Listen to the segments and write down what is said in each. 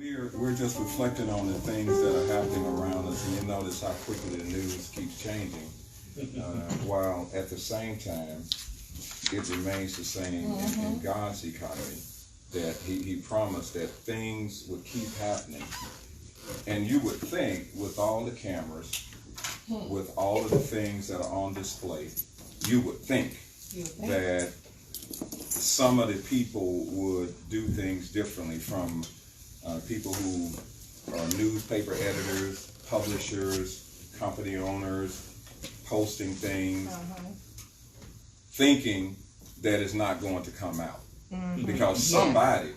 We're just reflecting on the things that are happening around us, and you notice how quickly the news keeps changing, while at the same time it remains the same in God's economy, that he promised that things would keep happening. And you would think, with all the cameras, with all of the things that are on display, you would think that some of the people would do things differently, from people who are newspaper editors, publishers, company owners, posting things, thinking that it's not going to come out. Because somebody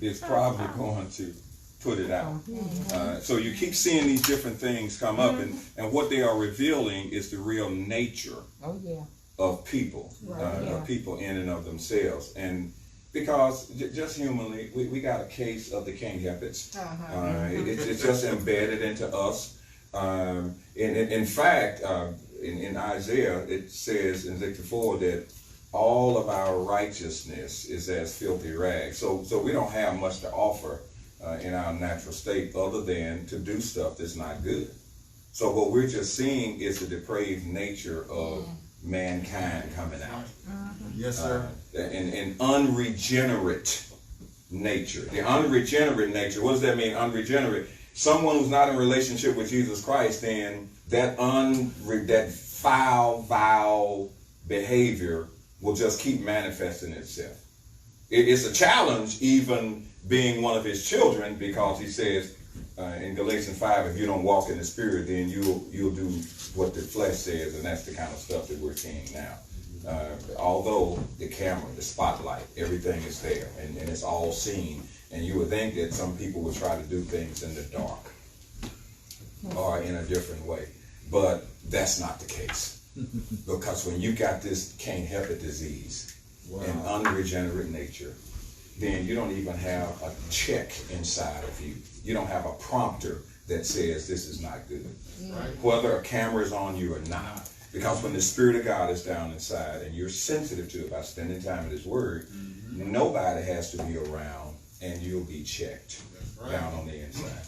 is probably going to put it out. So you keep seeing these different things come up, and what they are revealing is the real nature of people, of people in and of themselves. And because just humanly, we got a case of the can't help it. It's just embedded into us. In fact, in Isaiah, it says in 64 that all of our righteousness is as filthy rags. So we don't have much to offer in our natural state other than to do stuff that's not good. So what we're just seeing is the depraved nature of mankind coming out. Yes, sir. An unregenerate nature. The unregenerate nature, what does that mean, unregenerate? Someone who's not in relationship with Jesus Christ, then that foul, vile behavior will just keep manifesting itself. It's a challenge even being one of his children, because he says in Galatians 5, if you don't walk in the Spirit, then you'll do what the flesh says, and that's the kind of stuff that we're seeing now. Although the camera, the spotlight, everything is there, and it's all seen, and you would think that some people would try to do things in the dark or in a different way, but that's not the case. Because when you got this can't help it disease, an unregenerate nature, then you don't even have a check inside of you. You don't have a prompter that says this is not good, whether a camera is on you or not. Because when the Spirit of God is down inside and you're sensitive to it by spending time in His Word, nobody has to be around, and you'll be checked down on the inside.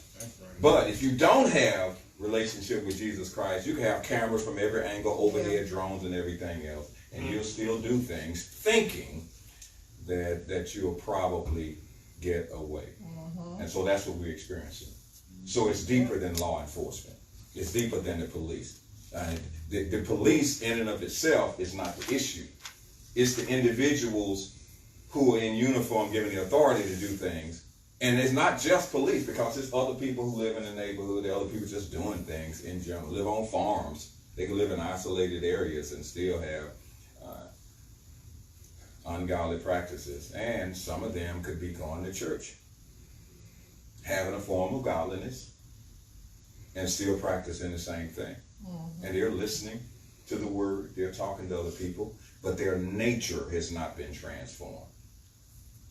But if you don't have relationship with Jesus Christ, you can have cameras from every angle, overhead drones and everything else, and you'll still do things thinking that you'll probably get away. And so that's what we're experiencing. So it's deeper than law enforcement. It's deeper than the police. The police in and of itself is not the issue. It's the individuals who are in uniform given the authority to do things. And it's not just police, because there's other people who live in the neighborhood. There are other people just doing things in general, live on farms. They can live in isolated areas and still have ungodly practices. And some of them could be going to church, having a form of godliness, and still practicing the same thing. And they're listening to the Word, they're talking to other people, but their nature has not been transformed.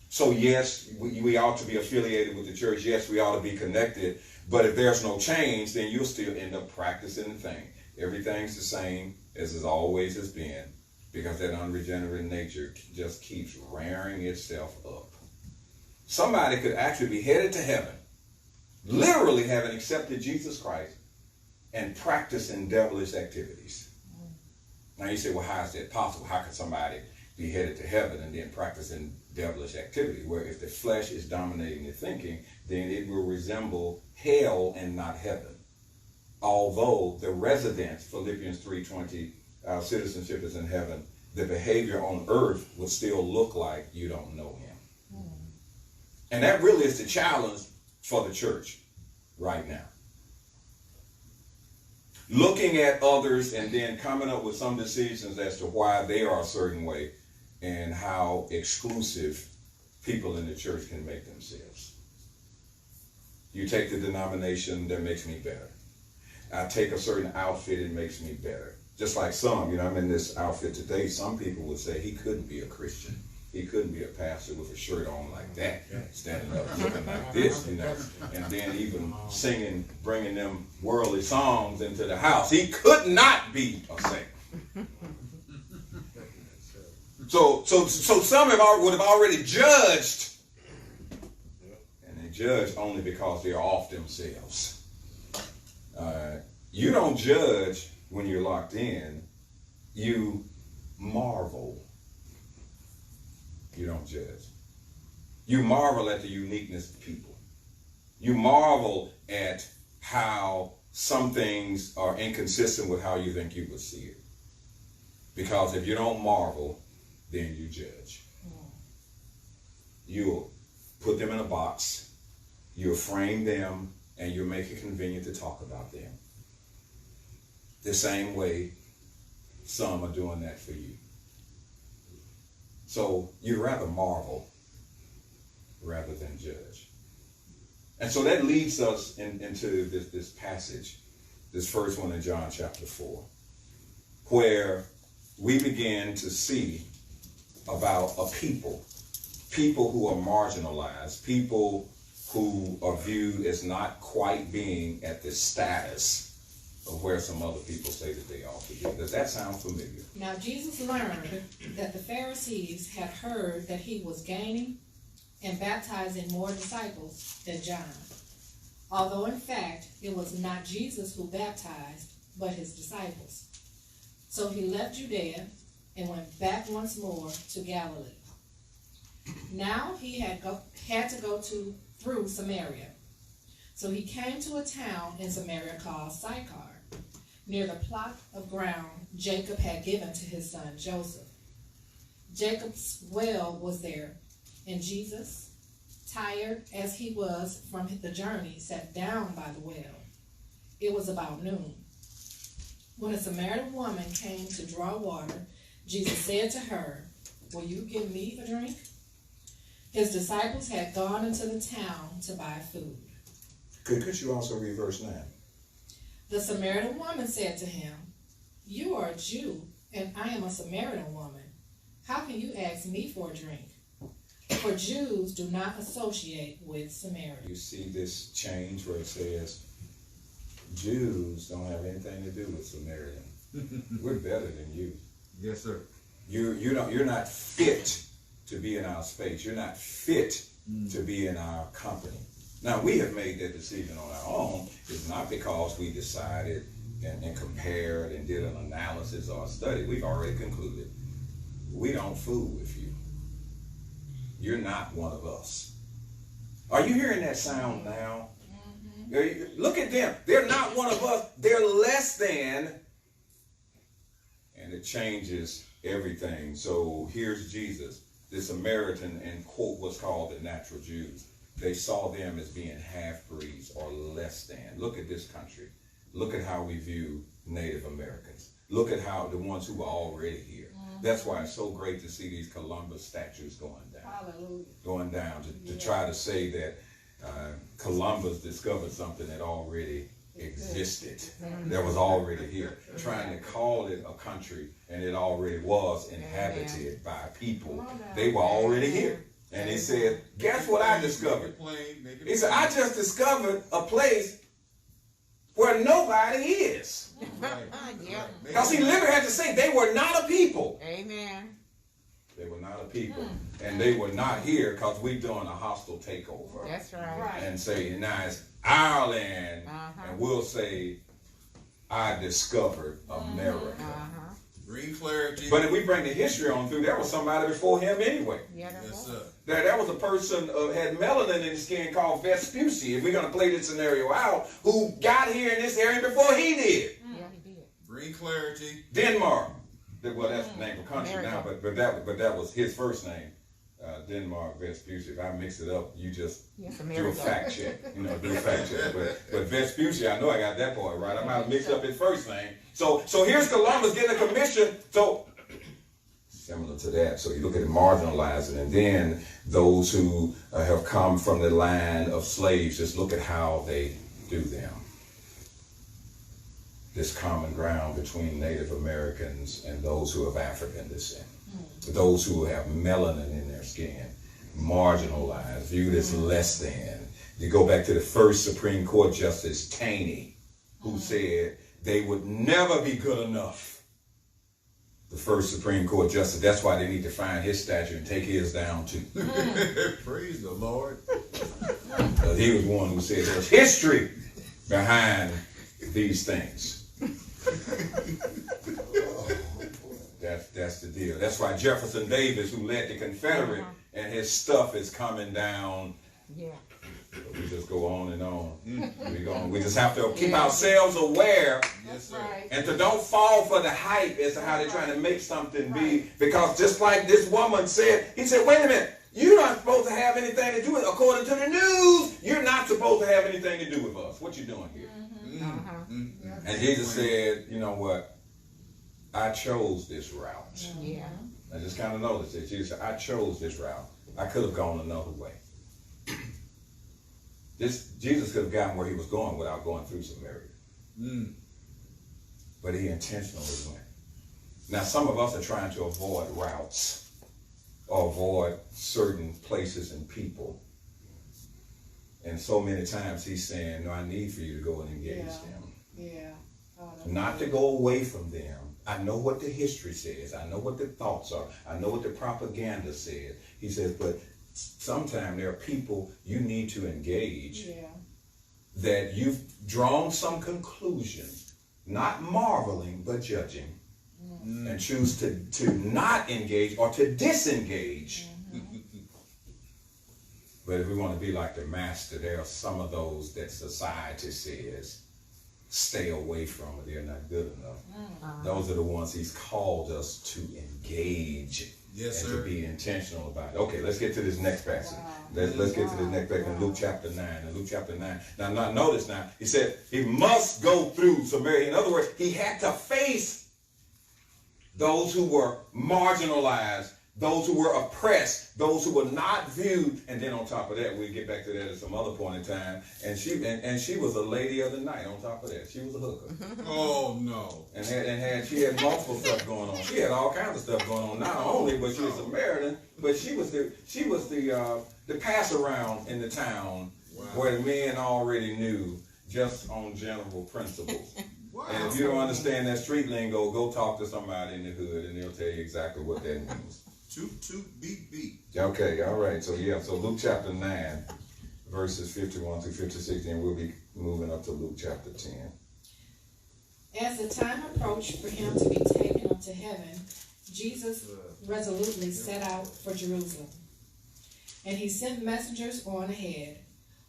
So yes, we ought to be affiliated with the church. Yes, we ought to be connected. But if there's no change, then you'll still end up practicing the thing. Everything's the same as it always has been, because that unregenerate nature just keeps rearing itself up. Somebody could actually be headed to heaven, literally having accepted Jesus Christ, and practicing devilish activities. Now you say, well, how is that possible? How could somebody be headed to heaven and then practicing devilish activity? Where if the flesh is dominating the thinking, then it will resemble hell and not heaven. Although the residence, Philippians 3:20, our citizenship is in heaven, the behavior on earth would still look like you don't know Him. And that really is the challenge for the church right now. Looking at others and then coming up with some decisions as to why they are a certain way, and how exclusive people in the church can make themselves. You take the denomination, that makes me better. I take a certain outfit, it makes me better. Just like some, I'm in this outfit today, some people would say he couldn't be a Christian. He couldn't be a pastor with a shirt on like that, standing up looking like this, and then even singing, bringing them worldly songs into the house. He could not be a saint. So some would have already judged, and they judge only because they're off themselves. You don't judge when you're locked in. You marvel. You don't judge. You marvel at the uniqueness of people. You marvel at how some things are inconsistent with how you think you would see it. Because if you don't marvel, then you judge. You'll put them in a box, you'll frame them, and you'll make it convenient to talk about them. The same way some are doing that for you. So you'd rather marvel rather than judge. And so that leads us into this passage, this first one in John chapter 4, where we begin to see about a people who are marginalized, people who are viewed as not quite being at the status of where some other people say that they ought to be. Does that sound familiar? Now Jesus learned that the Pharisees had heard that he was gaining and baptizing more disciples than John, although in fact it was not Jesus who baptized, but his disciples. So he left Judea and went back once more to Galilee. Now he had to go through Samaria. So he came to a town in Samaria called Sychar, near the plot of ground Jacob had given to his son Joseph. Jacob's well was there, and Jesus, tired as he was from the journey, sat down by the well. It was about noon. When a Samaritan woman came to draw water, Jesus said to her, "Will you give me a drink?" His disciples had gone into the town to buy food. Could you also read verse 9? The Samaritan woman said to him, "You are a Jew, and I am a Samaritan woman. How can you ask me for a drink?" For Jews do not associate with Samaritans. You see this change where it says, Jews don't have anything to do with Samaritans. We're better than you. Yes, sir. You're not fit to be in our space. You're not fit to be in our company. Now, we have made that decision on our own. It's not because we decided and compared and did an analysis or a study. We've already concluded we don't fool with you. You're not one of us. Are you hearing that sound now? Mm-hmm. Look at them. They're not one of us. They're less than. And it changes everything. So here's Jesus. The Samaritan and quote what's called the natural Jews. They saw them as being half-breeds or less than. Look at this country. Look at how we view Native Americans. Look at how the ones who are already here. Mm-hmm. That's why it's so great to see these Columbus statues going down. Hallelujah. Going down to try to say that Columbus discovered something that already existed, that was already here. Trying to call it a country, and it already was inhabited by people. They were already here. And he said, guess what I discovered? He said, I just discovered a place where nobody is. Because he literally had to say they were not a people. Amen. They were not a people. And they were not here because we're doing a hostile takeover. That's right. And say, now it's our land. And we'll say, I discovered America. Bring clarity. But if we bring the history on through, there was somebody before him anyway. Yeah, yes, sir. There was a person had melanin in his skin called Vespucci, if we're going to play this scenario out, who got here in this area before he did. Yeah, he did. Bring clarity. Denmark. Well, that's the name of the country America. now, but that was his first name. Denmark, Vespucci. If I mix it up, you just do a fact check. Do a fact check. But Vespucci, I know I got that part right. I might have mixed up his first name. So here's Columbus getting a commission. So similar to that. So you look at marginalizing, and then those who have come from the line of slaves, just look at how they do them. This common ground between Native Americans and those who have African descent. Those who have melanin in their skin, marginalized, viewed as less than. You go back to the first Supreme Court Justice, Taney, who said they would never be good enough the first Supreme Court justice. That's why they need to find his statue and take his down too. Praise the Lord. He was one who said there's history behind these things. That's the deal. That's why Jefferson Davis, who led the Confederate, and his stuff is coming down. Yeah. We just go on and on. We just have to keep ourselves aware. Yes, sir. Right. And to don't fall for the hype as to how they're trying to make something be. Because just like this woman said, he said, wait a minute, you're not supposed to have anything to do with it. According to the news, you're not supposed to have anything to do with us. What you doing here? And Jesus said, you know what? I chose this route. Yeah. I just kind of noticed it. Jesus said, I chose this route. I could have gone another way. Jesus could have gotten where he was going without going through Samaria. But he intentionally went. Now, some of us are trying to avoid routes or avoid certain places and people. And so many times he's saying, no, I need for you to go and engage them. Yeah. Not to go away from them. I know what the history says. I know what the thoughts are. I know what the propaganda says. He says, but sometimes there are people you need to engage that you've drawn some conclusion, not marveling, but judging, and choose to not engage or to disengage. But if we want to be like the master, there are some of those that society says stay away from, or they're not good enough. Those are the ones he's called us to engage. Yes, and sir. to be intentional about it. Okay, let's get to this next passage. Let's get to this next passage in Luke chapter 9. In Luke chapter 9. Now, notice now, he said he must go through Samaria. In other words, he had to face those who were marginalized, those who were oppressed, those who were not viewed. And then on top of that, we'll get back to that at some other point in time. And she was a lady of the night on top of that. She was a hooker. Oh, no. And she had multiple stuff going on. She had all kinds of stuff going on. Not only was she a Samaritan, but she was the pass around in the town where the men already knew just on general principles. Wow. And if you don't understand that street lingo, go talk to somebody in the hood and they'll tell you exactly what that means. Toot, beat. Okay, all right. So Luke chapter 9, verses 51 through 56, and we'll be moving up to Luke chapter 10. As the time approached for him to be taken up to heaven, Jesus resolutely set out for Jerusalem. And he sent messengers on ahead,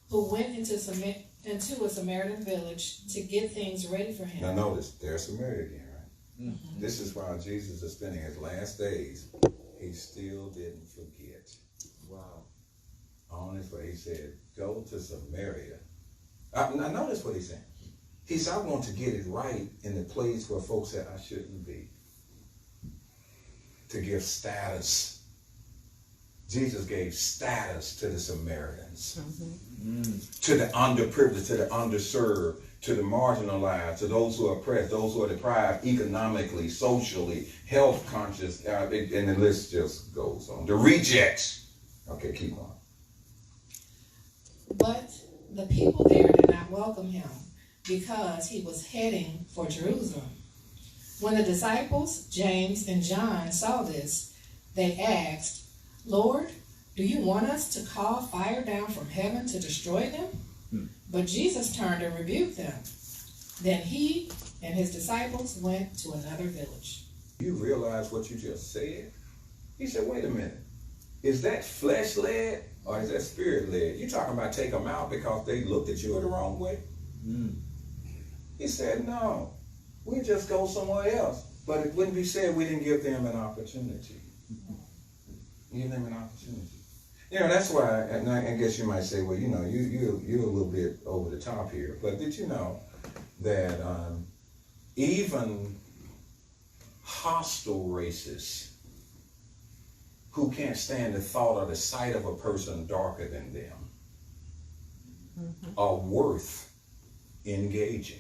who went into a Samaritan village to get things ready for him. Now notice, there's Samaria again, right? This is while Jesus is spending his last days. He still didn't forget. Wow. On his way, he said, go to Samaria. Now notice what he's saying. He said, I want to get it right in the place where folks said I shouldn't be. To give status. Jesus gave status to the Samaritans. To the underprivileged, to the underserved, to the marginalized, to those who are oppressed, those who are deprived economically, socially, health conscious, and the list just goes on. The rejects. Okay, keep on. But the people there did not welcome him, because he was heading for Jerusalem. When the disciples, James and John, saw this, they asked, Lord, do you want us to call fire down from heaven to destroy them? But Jesus turned and rebuked them. Then he and his disciples went to another village. You realize what you just said? He said, wait a minute. Is that flesh-led or is that spirit-led? You talking about take them out because they looked at you the wrong way? He said, no. We just go somewhere else. But it wouldn't be said we didn't give them an opportunity. Give them an opportunity. You know, that's why, and I guess you might say, well, you know, you're a little bit over the top here. But did you know that even hostile races who can't stand the thought or the sight of a person darker than them are worth engaging?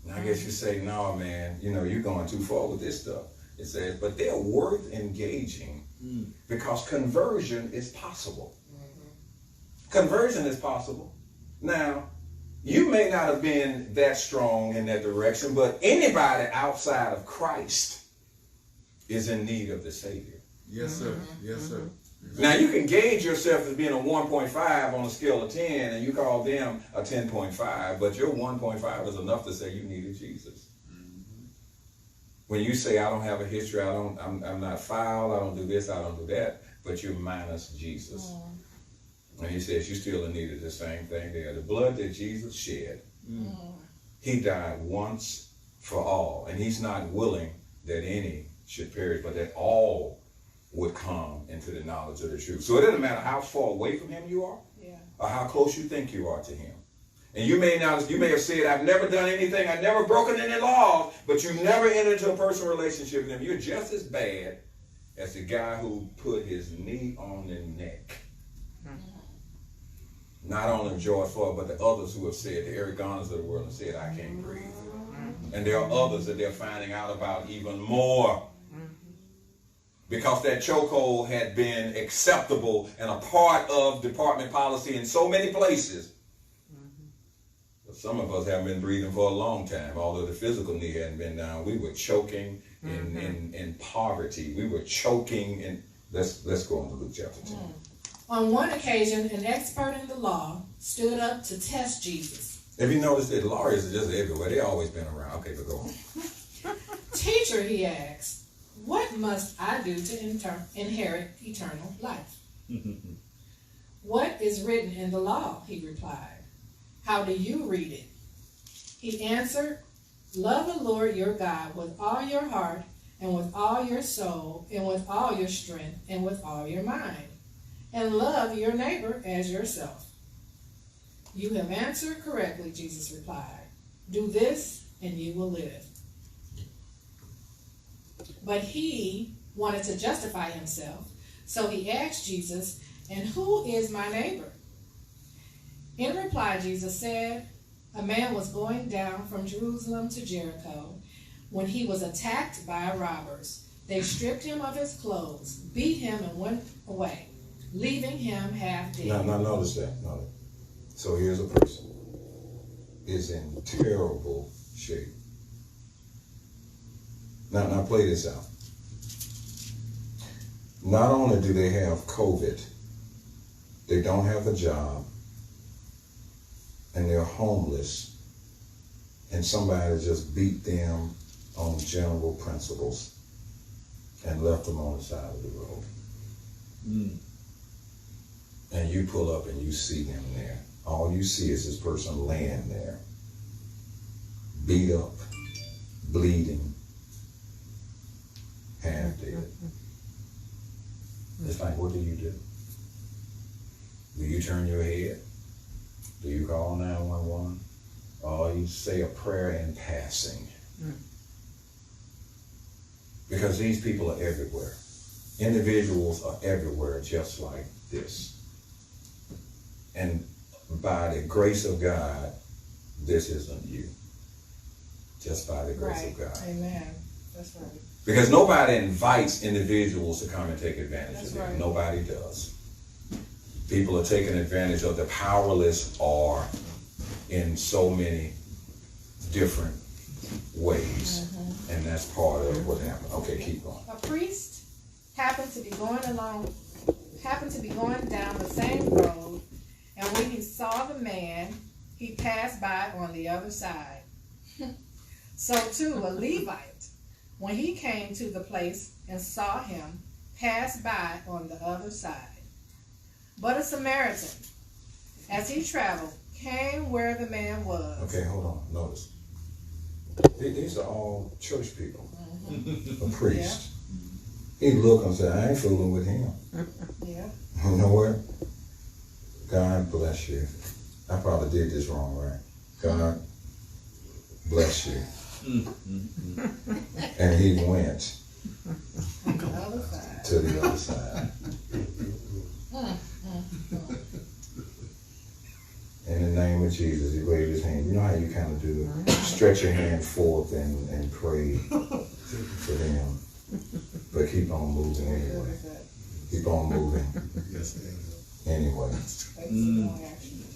Now, I guess you say, no, man, you know, you're going too far with this stuff. It says, but they're worth engaging because conversion is possible. Conversion is possible. Now, you may not have been that strong in that direction, but anybody outside of Christ is in need of the Savior. Yes, sir. Yes, sir. Now, you can gauge yourself as being a 1.5 on a scale of 10, and you call them a 10.5, but your 1.5 is enough to say you needed Jesus. When you say, I don't have a history, I'm not foul, I don't do this, I don't do that, but you're minus Jesus. And he says, you still in need of the same thing there. The blood that Jesus shed, he died once for all, and he's not willing that any should perish, but that all would come into the knowledge of the truth. So it doesn't matter how far away from him you are, or how close you think you are to him. And you may have said, I've never done anything, I've never broken any laws, but you never entered into a personal relationship with him. You're just as bad as the guy who put his knee on the neck. Not only George Floyd, but the others who have said, the Eric Garners of the world have said, I can't breathe. And there are others that they're finding out about even more. Because that chokehold had been acceptable and a part of department policy in so many places. But some of us haven't been breathing for a long time, although the physical knee hadn't been down. We were choking in poverty. We were choking in... Let's go on to Luke chapter 10. On one occasion, an expert in the law stood up to test Jesus. Have you noticed that lawyers are just everywhere? They've always been around. Okay, but go on. Teacher, he asked, what must I do to inherit eternal life? What is written in the law? He replied. How do you read it? He answered, love the Lord your God with all your heart and with all your soul and with all your strength and with all your mind. And love your neighbor as yourself. You have answered correctly, Jesus replied. Do this and you will live. But he wanted to justify himself, so he asked Jesus, and who is my neighbor? In reply, Jesus said, a man was going down from Jerusalem to Jericho when he was attacked by robbers. They stripped him of his clothes, beat him, and went away, leaving him half dead. Now notice that. So here's a person is in terrible shape. Now play this out. Not only do they have COVID, they don't have a job, and they're homeless, and somebody just beat them on general principles and left them on the side of the road. And you pull up and you see them there. All you see is this person laying there, beat up, bleeding, half dead. It's like, what do? Do you turn your head? Do you call 911? Or you say a prayer in passing? Because these people are everywhere. Individuals are everywhere just like this. And by the grace of God, this isn't you. Just by the grace of God. Amen. That's right. Because nobody invites individuals to come and take advantage of them. Right. Nobody does. People are taking advantage of the powerless or in so many different ways. And that's part of what happened. Okay, keep going. A priest happened to be going down the same road, and when he saw the man, he passed by on the other side. So too, a Levite, when he came to the place and saw him, passed by on the other side. But a Samaritan, as he traveled, came where the man was. Okay, hold on. Notice. These are all church people. A priest. He looked and said, I ain't fooling with him. Yeah. You know what? God bless you. I probably did this wrong, right? God bless you. And he went to the other side. In the name of Jesus, he waved his hand. You know how you kind of do it? Stretch your hand forth and pray for them. But keep on moving anyway. Keep on moving anyway.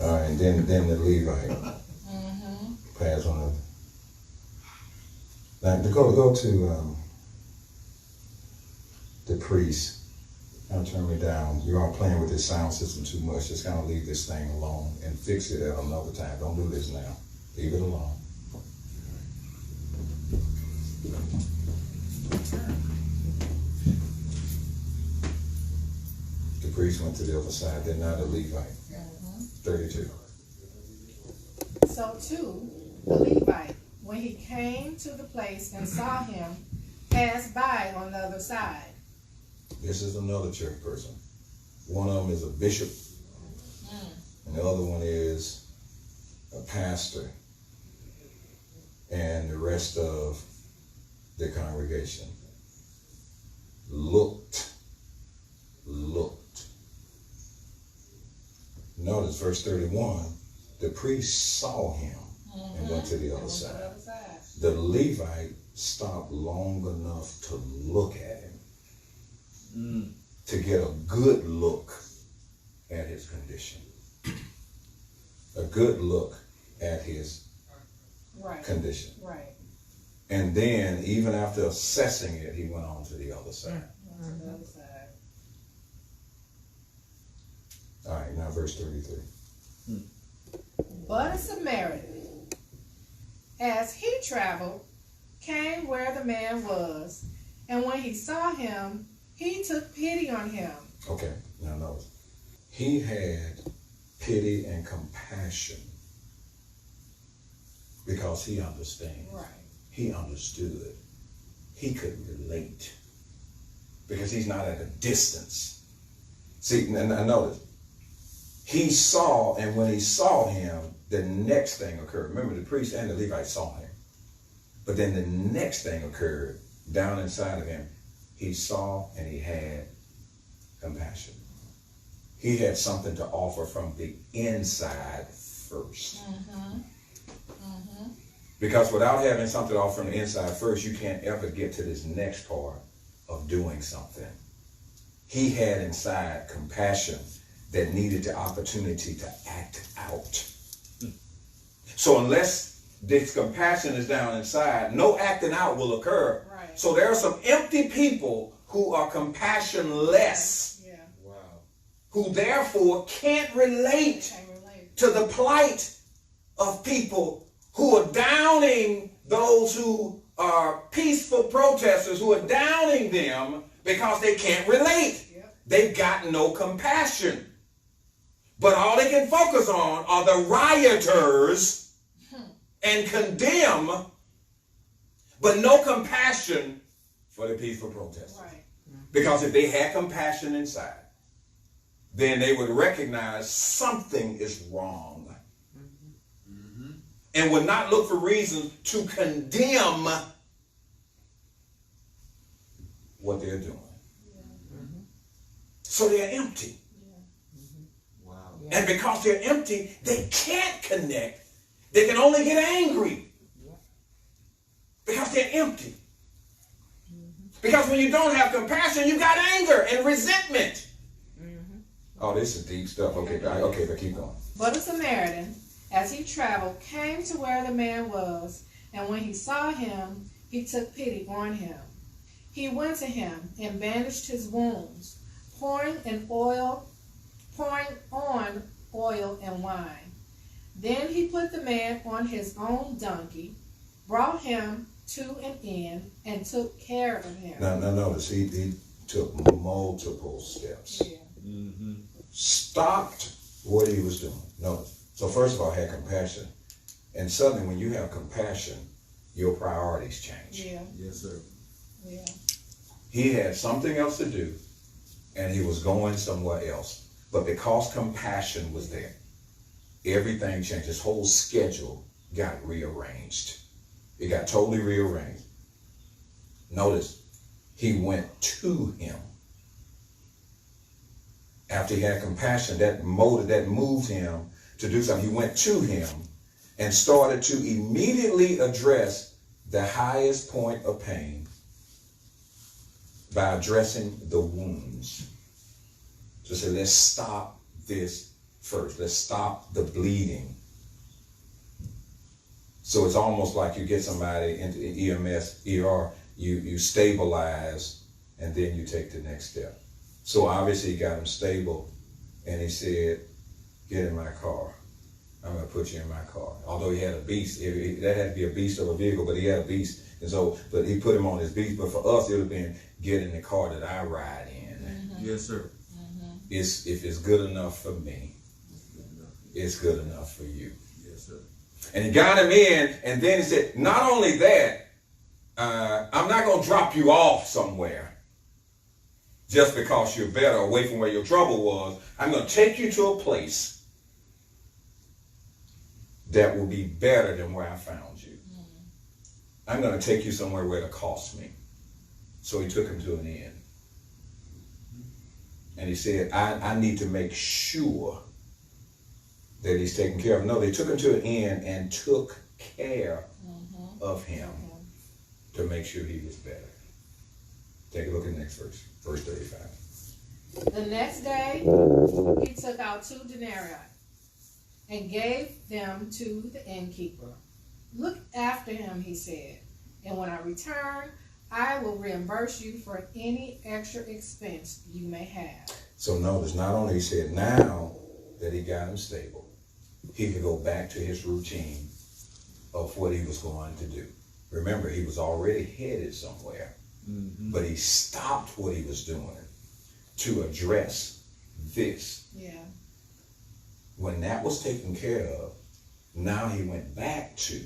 All right, and then the Levite pass on. Now to go to the priest. Now turn me down. You are playing with this sound system too much. Just kind of leave this thing alone and fix it at another time. Don't do this now. Leave it alone. The priest went to the other side. Then now the Levite. 32. So too, the Levite, when he came to the place and saw him, passed by on the other side. This is another church person. One of them is a bishop, and the other one is a pastor, and the rest of the congregation looked. Notice verse 31, the priest saw him and went to the other side. The Levite stopped long enough to look at him, to get a good look at his condition, a good look at his condition. Right. And then, even after assessing it, he went on to the other side. To the other side. All right, now verse 33. But a Samaritan, as he traveled, came where the man was, and when he saw him, he took pity on him. Okay, now notice. He had pity and compassion because he understands. Right. He understood. He could relate because he's not at a distance. See, and notice. He saw, and when he saw him, the next thing occurred. Remember, the priest and the Levite saw him. But then the next thing occurred down inside of him. He saw and he had compassion. He had something to offer from the inside first. Because without having something to offer from the inside first, you can't ever get to this next part of doing something. He had inside compassion that needed the opportunity to act out. So unless this compassion is down inside, no acting out will occur. Right. So there are some empty people who are compassionless, who therefore can't relate to the plight of people who are downing those who are peaceful protesters, who are downing them because they can't relate. They've got no compassion. But all they can focus on are the rioters and condemn, but no compassion for the peaceful protesters. Right. Because if they had compassion inside, then they would recognize something is wrong and would not look for reasons to condemn what they're doing. So they're empty. And because they're empty, they can't connect. They can only get angry. Because they're empty. Because when you don't have compassion, you got anger and resentment. Oh, this is deep stuff. Okay, but keep going. But a Samaritan, as he traveled, came to where the man was, and when he saw him, he took pity on him. He went to him and bandaged his wounds, pouring on oil and wine. Then he put the man on his own donkey, brought him to an inn, and took care of him. Now notice, he took multiple steps. Stopped what he was doing. Notice. So first of all, had compassion. And suddenly when you have compassion, your priorities change. Yeah. Yes, sir. Yeah. He had something else to do, and he was going somewhere else. But because compassion was there, everything changed. His whole schedule got rearranged. It got totally rearranged. Notice, he went to him. After he had compassion, that moved him to do something. He went to him and started to immediately address the highest point of pain by addressing the wounds. So say, let's stop this first. Let's stop the bleeding. So it's almost like you get somebody into EMS, ER, you stabilize and then you take the next step. So obviously he got him stable, and he said, get in my car. I'm going to put you in my car. Although he had a beast, that had to be a beast of a vehicle, but he had a beast. And so, but he put him on his beast. But for us, it would have been, get in the car that I ride in. Mm-hmm. Yes, sir. Mm-hmm. If it's good enough for me, it's good enough for you. Yes, sir. And he got him in, and then he said, not only that, I'm not going to drop you off somewhere just because you're better away from where your trouble was. I'm going to take you to a place that will be better than where I found you. I'm going to take you somewhere where it'll cost me. So he took him to an inn. And he said, I need to make sure that he's taken care of. No, they took him to an inn and took care of him to make sure he was better. Take a look at the next verse, verse 35. The next day, he took out 2 denarii and gave them to the innkeeper. Look after him, he said, and when I return, I will reimburse you for any extra expense you may have. So notice, not only he said now that he got him stable, he could go back to his routine of what he was going to do. Remember, he was already headed somewhere, but he stopped what he was doing to address this. Yeah. When that was taken care of, now he went back to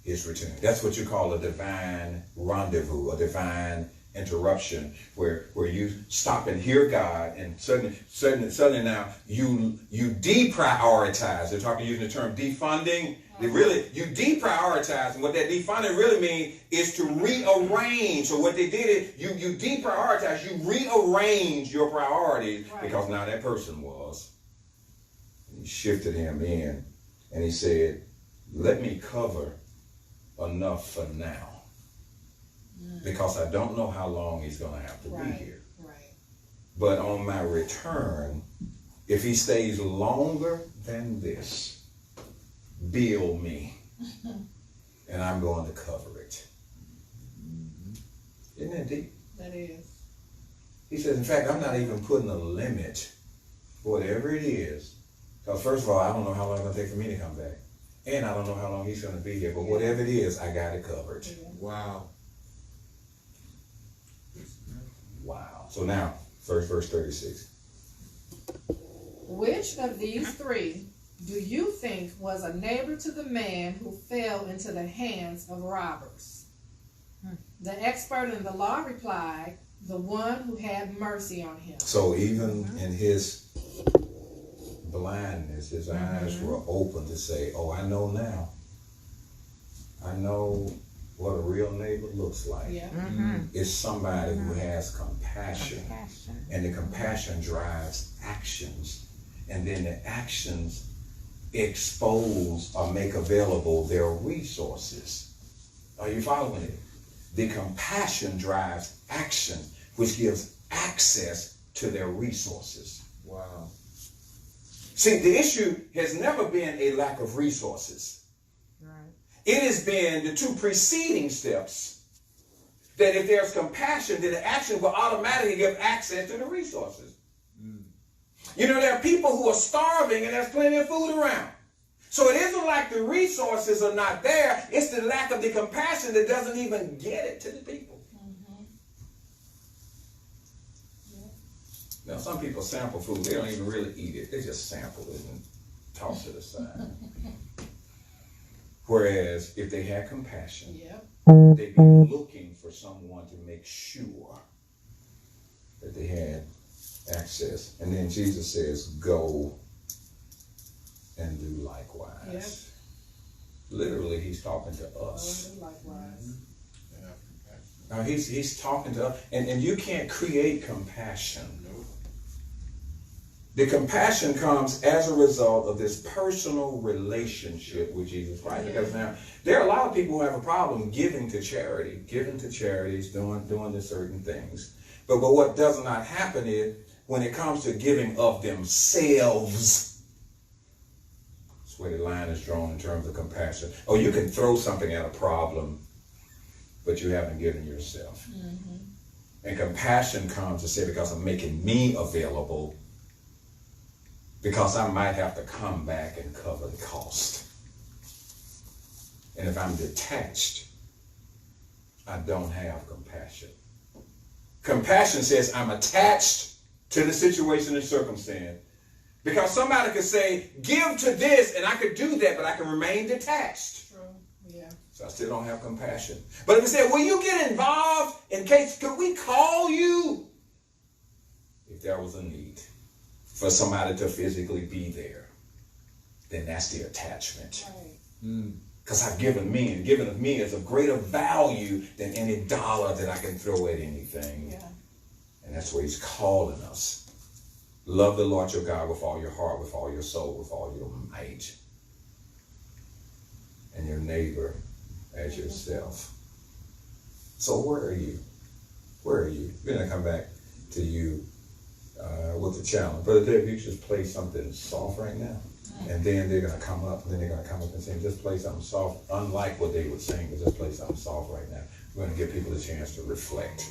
his routine. That's what you call a divine rendezvous, a divine interruption, where you stop and hear God, and suddenly now you deprioritize. They're talking using the term defunding. You deprioritize, and what that defunding really means is to rearrange. So what they did is you deprioritize, you rearrange your priorities, because now that person was. He shifted him in, and he said, let me cover enough for now, because I don't know how long he's going to have to be here. But on my return, if he stays longer than this, bill me, and I'm going to cover it. Isn't that deep? That is. He says, in fact, I'm not even putting a limit, whatever it is, because first of all, I don't know how long it's going to take for me to come back. And I don't know how long he's going to be here, but whatever it is, I got it covered. Wow. Wow. So now, verse 36. Which of these 3 do you think was a neighbor to the man who fell into the hands of robbers? The expert in the law replied, the one who had mercy on him. So even in his blindness, his eyes were open to say, oh, I know now. I know what a real neighbor looks like. Yeah. It's somebody who has compassion. And the compassion drives actions. And then the actions expose or make available their resources. Are you following it? The compassion drives action, which gives access to their resources. Wow. See, the issue has never been a lack of resources. It has been the 2 preceding steps, that if there's compassion, then the action will automatically give access to the resources. You know, there are people who are starving and there's plenty of food around. So it isn't like the resources are not there. It's the lack of the compassion that doesn't even get it to the people. Now, some people sample food. They don't even really eat it. They just sample it and toss it aside. Whereas if they had compassion, they'd be looking for someone to make sure that they had access. And then Jesus says, go and do likewise. Literally, he's talking to us. Now, he's talking to us. And you can't create compassion. The compassion comes as a result of this personal relationship with Jesus Christ. Because now, there are a lot of people who have a problem giving to charity, doing the certain things. But what does not happen is, when it comes to giving of themselves, that's where the line is drawn in terms of compassion. Oh, you can throw something at a problem, but you haven't given yourself. And compassion comes to say, because I'm making me available, because I might have to come back and cover the cost. And if I'm detached, I don't have compassion. Compassion says I'm attached to the situation and circumstance, because somebody could say, give to this, and I could do that, but I can remain detached. True. Yeah. So I still don't have compassion. But if it said, will you get involved in case, could we call you? If there was a need for somebody to physically be there, then that's the attachment. Right. Because I've given me, and giving of me is of greater value than any dollar that I can throw at anything. Yeah. And that's where he's calling us. Love the Lord your God with all your heart, with all your soul, with all your might. And your neighbor as yourself. So where are you? Where are you? We're going to come back to you with the challenge. Brother Dave, you just play something soft right now. And then they're going to come up, and then they're going to come up and sing. Just play something soft, unlike what they would sing, but just play something soft right now. We're going to give people a chance to reflect.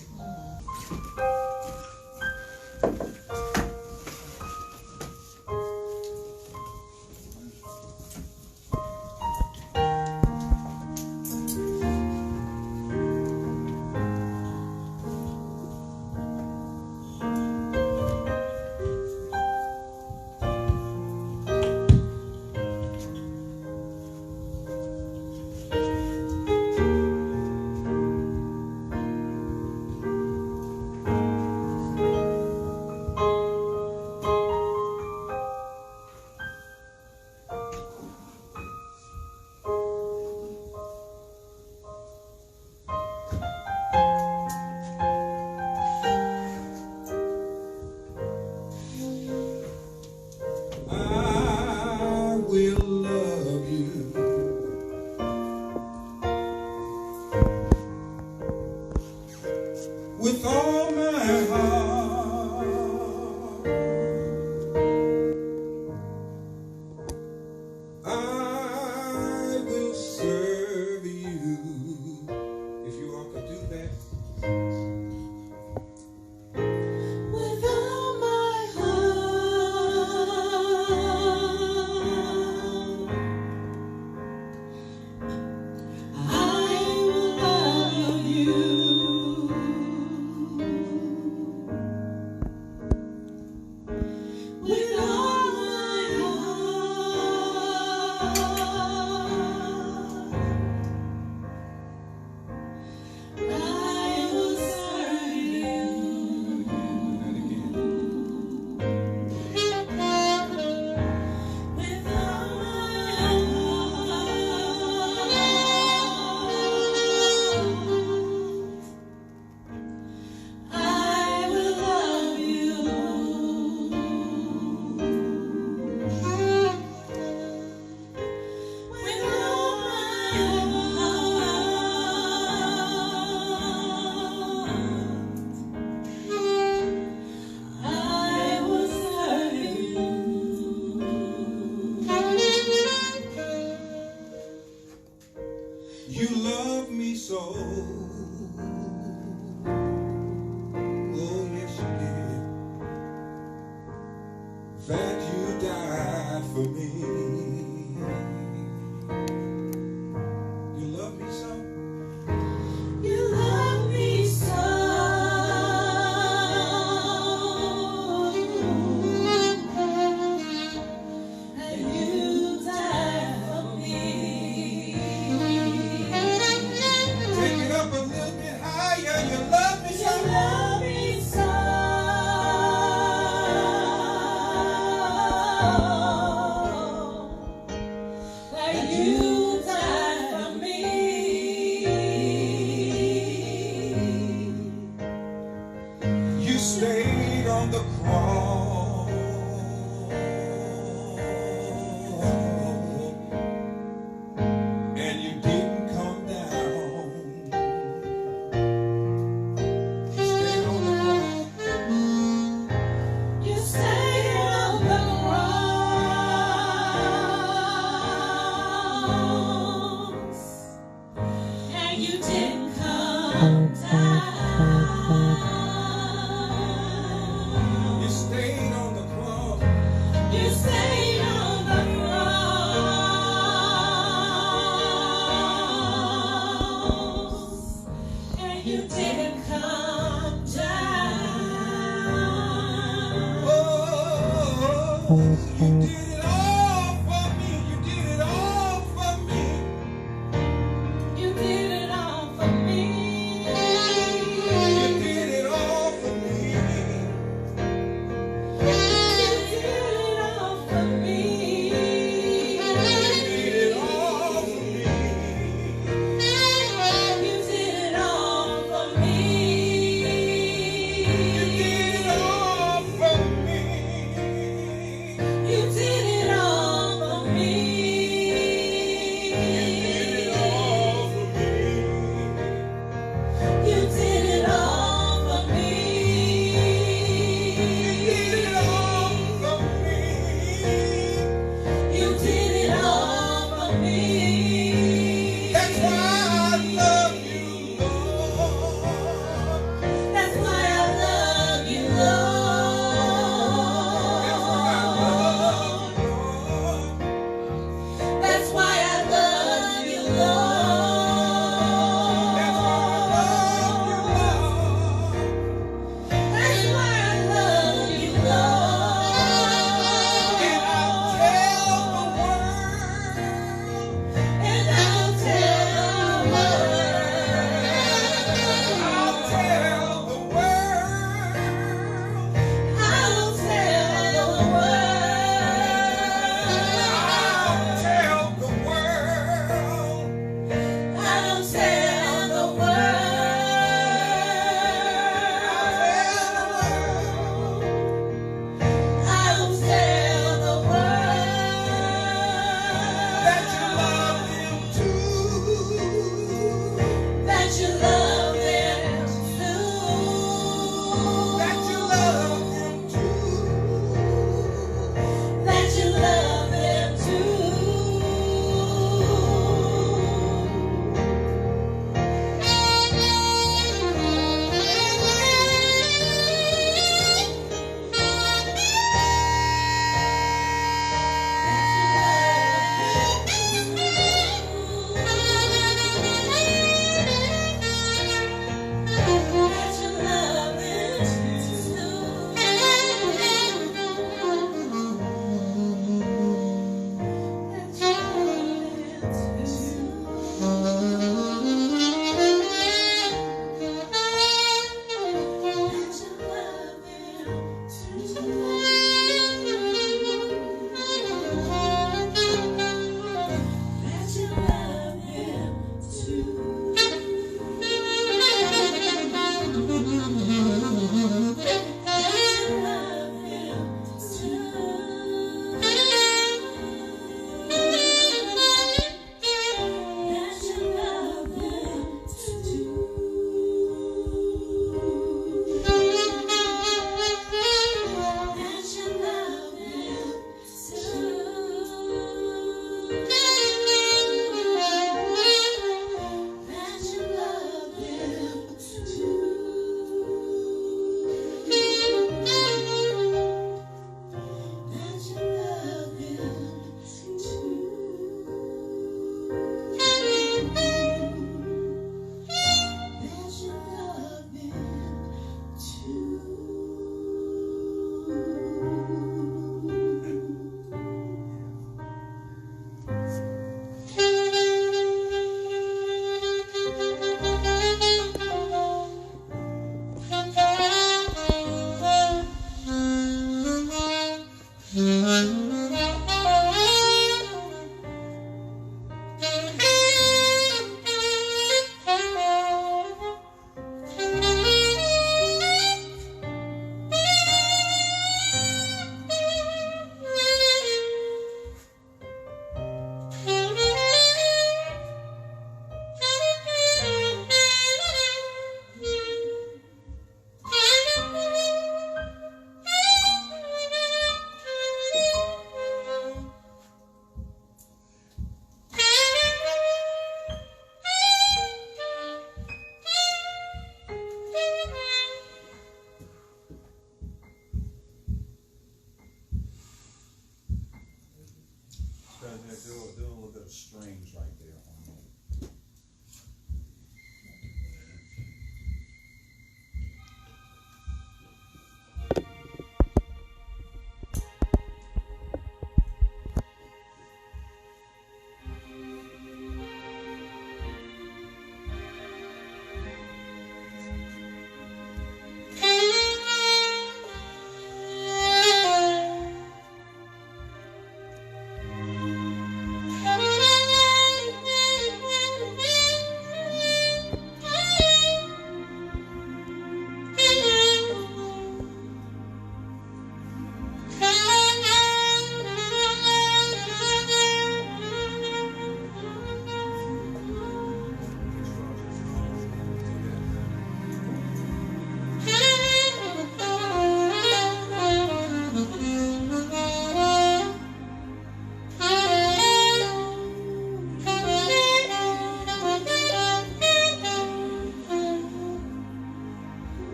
With all my heart, I will serve you. If you all could do that. With all my heart, I will love you. With all my heart, I will serve you. With all my heart, I will love you. With all my heart, I will serve you. You love me so. Oh, yes, you did. That you died for me. You love me so. You love me so. And you died for me. Take it up a little bit higher. You love me so. You love me so. You stayed on the cross, and you didn't come down. Oh, you did it all for me. You did it all for me. You did it all for me. You did it all for me. You did it all for me. You did it all for me. You did it all for me. You did it all for me. You did it all for me. You did it all for me. You did it all for me. You did it all for me. You did it all for me. That's why I love you, Lord. That's why I love you, Lord. That's why I love Do a little bit of strings right there on me.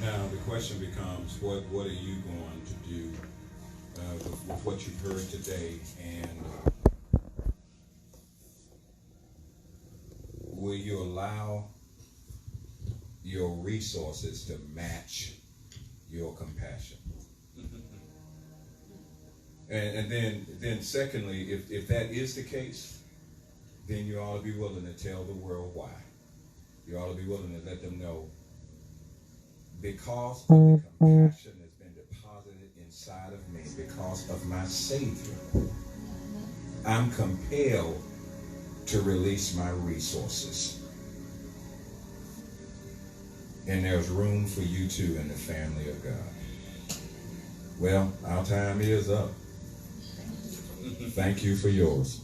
Now the question becomes, what are you going to do with what you've heard today, and will you allow your resources to match your compassion? And then secondly, if that is the case, then you ought to be willing to tell the world why. You ought to be willing to let them know, because of the compassion that's been deposited inside of me, because of my Savior, I'm compelled to release my resources. And there's room for you too in the family of God. Well, our time is up. Thank you for yours.